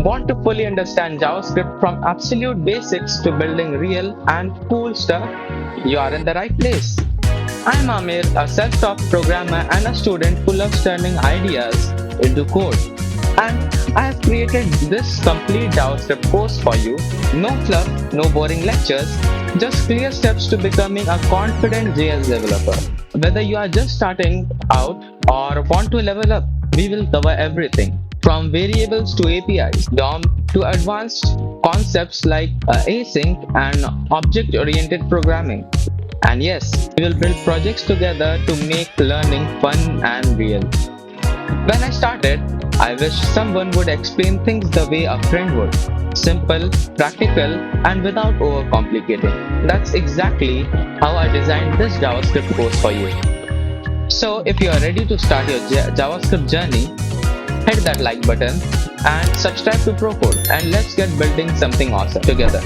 Want to fully understand JavaScript from absolute basics to building real and cool stuff? You are in the right place. I'm Amir, a self-taught programmer and a student who loves turning ideas into code. And I have created this complete JavaScript course for you. No fluff, no boring lectures, just clear steps to becoming a confident JS developer. Whether you are just starting out or want to level up, we will cover everything from variables to APIs, DOM to advanced concepts like async and object-oriented programming. And yes, we will build projects together to make learning fun and real. When I started, I wished someone would explain things the way a friend would. Simple, practical, and without overcomplicating. That's exactly how I designed this JavaScript course for you. So if you are ready to start your JavaScript journey, hit that like button and subscribe to proCode, and let's get building something awesome together.